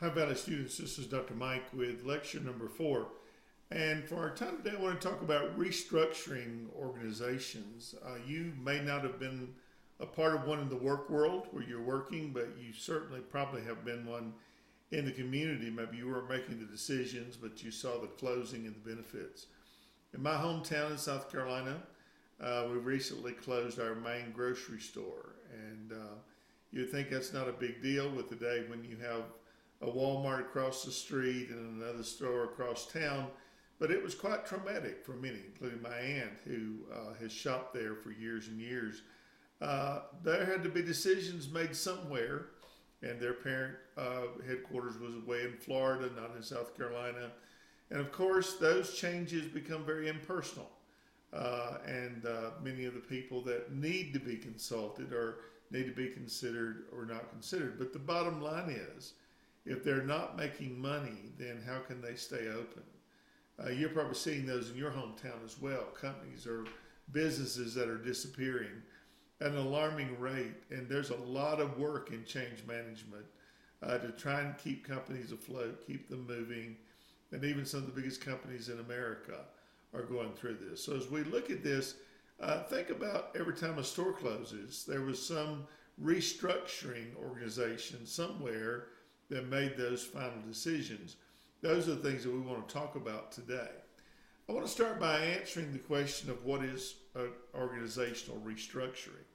Hi, Valley students. This is Dr. Mike with lecture number 4. And for our time today, I want to talk about restructuring organizations. You may not have been a part of one in the work world where you're working, but you certainly probably have been one in the community. Maybe you weren't making the decisions, but you saw the closing and the benefits. In my hometown in South Carolina, we recently closed our main grocery store. And you'd think that's not a big deal with the day when you have a Walmart across the street and another store across town, but it was quite traumatic for many, including my aunt who has shopped there for years and years. There had to be decisions made somewhere, and their parent headquarters was away in Florida, not in South Carolina. And of course, those changes become very impersonal. And many of the people that need to be consulted or need to be considered or not considered. But the bottom line is, if they're not making money, then how can they stay open? You're probably seeing those in your hometown as well. Companies or businesses that are disappearing at an alarming rate. And there's a lot of work in change management to try and keep companies afloat, keep them moving. And even some of the biggest companies in America are going through this. So as we look at this, think about every time a store closes, there was some restructuring organization somewhere that made those final decisions. Those are the things that we want to talk about today. I want to start by answering the question of what is organizational restructuring.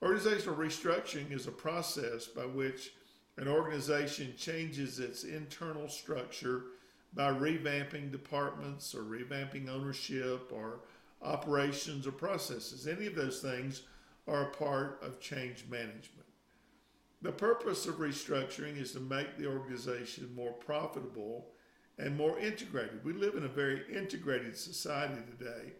Organizational restructuring is a process by which an organization changes its internal structure by revamping departments or revamping ownership or operations or processes. Any of those things are a part of change management. The purpose of restructuring is to make the organization more profitable and more integrated. We live in a very integrated society today.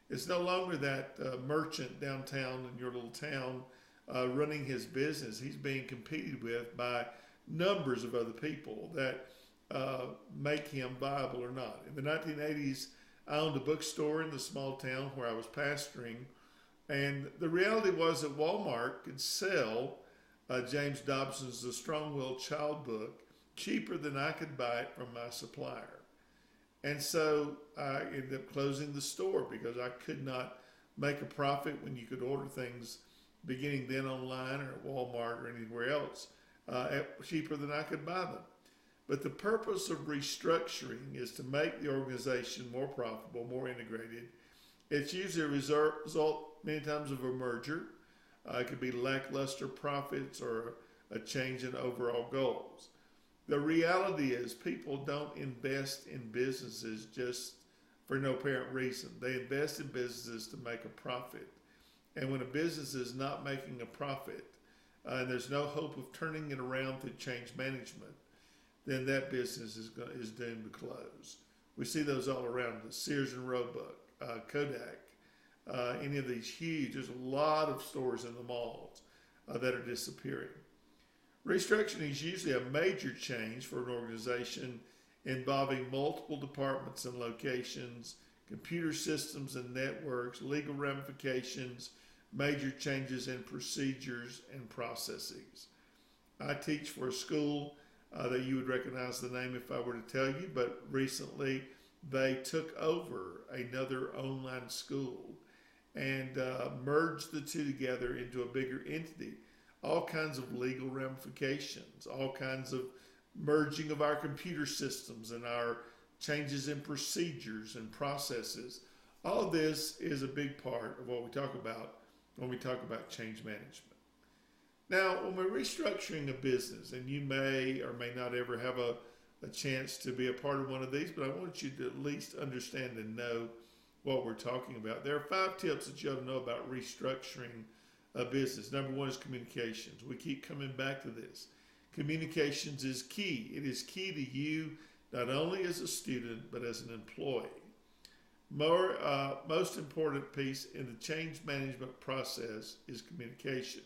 It's no longer that merchant downtown in your little town running his business. He's being competed with by numbers of other people that make him viable or not. In the 1980s, I owned a bookstore in the small town where I was pastoring, and the reality was that Walmart could sell James Dobson's The Strong-Willed Child book cheaper than I could buy it from my supplier. And so I ended up closing the store because I could not make a profit when you could order things beginning then online or at Walmart or anywhere else cheaper than I could buy them. But the purpose of restructuring is to make the organization more profitable, more integrated. It's usually a result many times of a merger. It could be lackluster profits or a change in overall goals. The reality is people don't invest in businesses just for no apparent reason. They invest in businesses to make a profit. And when a business is not making a profit and there's no hope of turning it around through change management, then that business is doomed to close. We see those all around us. Sears and Roebuck, Kodak, any of these huge, there's a lot of stores in the malls that are disappearing. Restructuring is usually a major change for an organization involving multiple departments and locations, computer systems and networks, legal ramifications, major changes in procedures and processes. I teach for a school that you would recognize the name if I were to tell you, but recently they took over another online school and merged the two together into a bigger entity. All kinds of legal ramifications, all kinds of merging of our computer systems and our changes in procedures and processes. All of this is a big part of what we talk about when we talk about change management. Now, when we're restructuring a business, and you may or may not ever have a chance to be a part of one of these, but I want you to at least understand and know what we're talking about. There are 5 tips that you ought to know about restructuring a business. Number 1 is communications. We keep coming back to this. Communications is key. It is key to you not only as a student, but as an employee. Most important piece in the change management process is communication.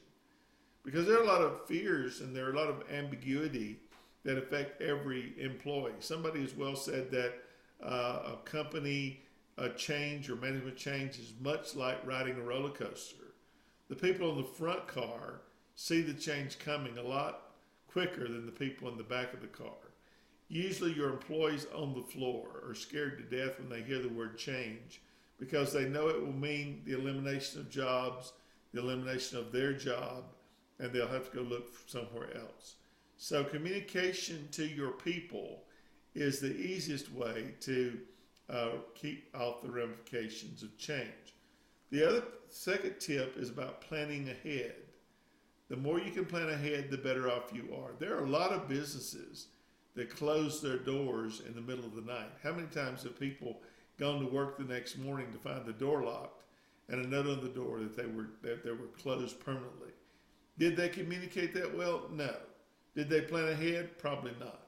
Because there are a lot of fears and there are a lot of ambiguity that affect every employee. Somebody has well said that a company change or management change is much like riding a roller coaster. The people in the front car see the change coming a lot quicker than the people in the back of the car. Usually your employees on the floor are scared to death when they hear the word change because they know it will mean the elimination of jobs, the elimination of their job, and they'll have to go look somewhere else. So communication to your people is the easiest way to keep off the ramifications of change. The second tip is about planning ahead. The more you can plan ahead, the better off you are. There are a lot of businesses that close their doors in the middle of the night. How many times have people gone to work the next morning to find the door locked and a note on the door that they were closed permanently? Did they communicate that well? No. Did they plan ahead? Probably not.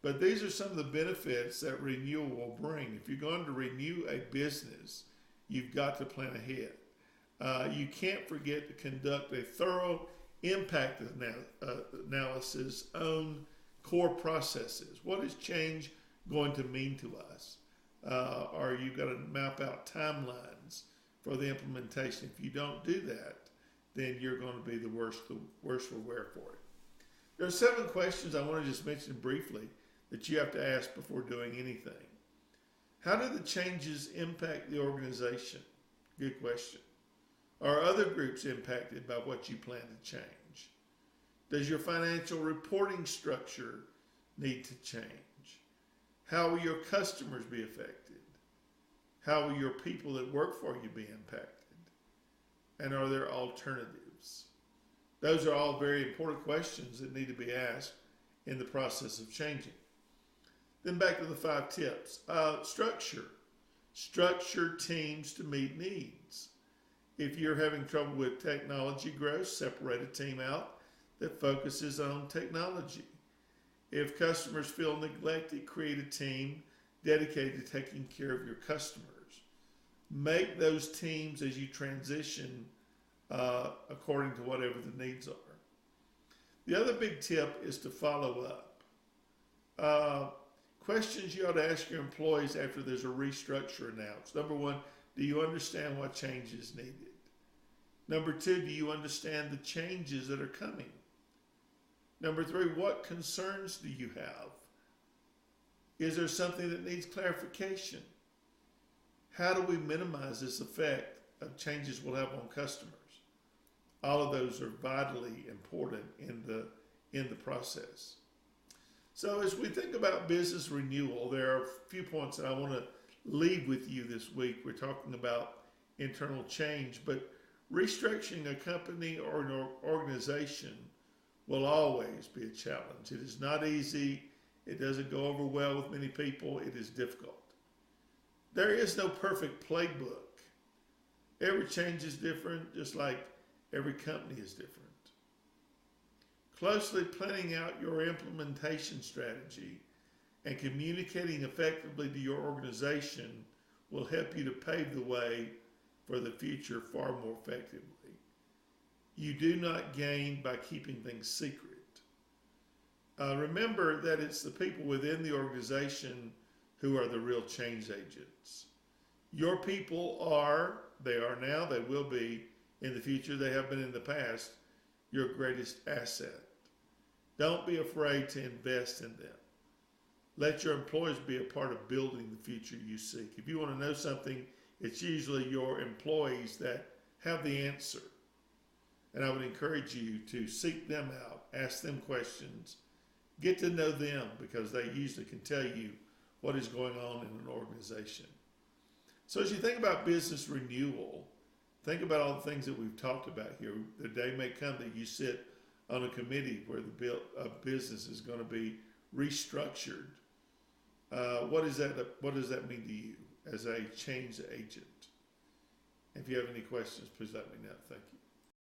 But these are some of the benefits that renewal will bring. If you're going to renew a business, you've got to plan ahead. You can't forget to conduct a thorough impact analysis on core processes. What is change going to mean to us? Or you've got to map out timelines for the implementation. If you don't do that, then you're going to be the worse for wear for it. There are 7 questions I want to just mention briefly that you have to ask before doing anything. How do the changes impact the organization? Good question. Are other groups impacted by what you plan to change? Does your financial reporting structure need to change? How will your customers be affected? How will your people that work for you be impacted? And are there alternatives? Those are all very important questions that need to be asked in the process of changing. Then back to the 5 tips. Structure. Structure teams to meet needs. If you're having trouble with technology growth, separate a team out that focuses on technology. If customers feel neglected, create a team dedicated to taking care of your customers. Make those teams as you transition according to whatever the needs are. The other big tip is to follow up. Questions you ought to ask your employees after there's a restructure announced. Number 1, do you understand what change is needed? Number 2, do you understand the changes that are coming? Number 3, what concerns do you have? Is there something that needs clarification? How do we minimize this effect of changes we'll have on customers? All of those are vitally important in the process. So as we think about business renewal, there are a few points that I want to leave with you this week. We're talking about internal change, but restructuring a company or an organization will always be a challenge. It is not easy. It doesn't go over well with many people. It is difficult. There is no perfect playbook. Every change is different, just like every company is different. Closely planning out your implementation strategy and communicating effectively to your organization will help you to pave the way for the future far more effectively. You do not gain by keeping things secret. Remember that it's the people within the organization who are the real change agents. Your people they are now, they will be in the future, they have been in the past, your greatest asset. Don't be afraid to invest in them. Let your employees be a part of building the future you seek. If you want to know something, it's usually your employees that have the answer. And I would encourage you to seek them out, ask them questions, get to know them, because they usually can tell you what is going on in an organization. So as you think about business renewal, think about all the things that we've talked about here. The day may come that you sit on a committee where a business is going to be restructured. What does that mean to you as a change agent? If you have any questions, please let me know. Thank you.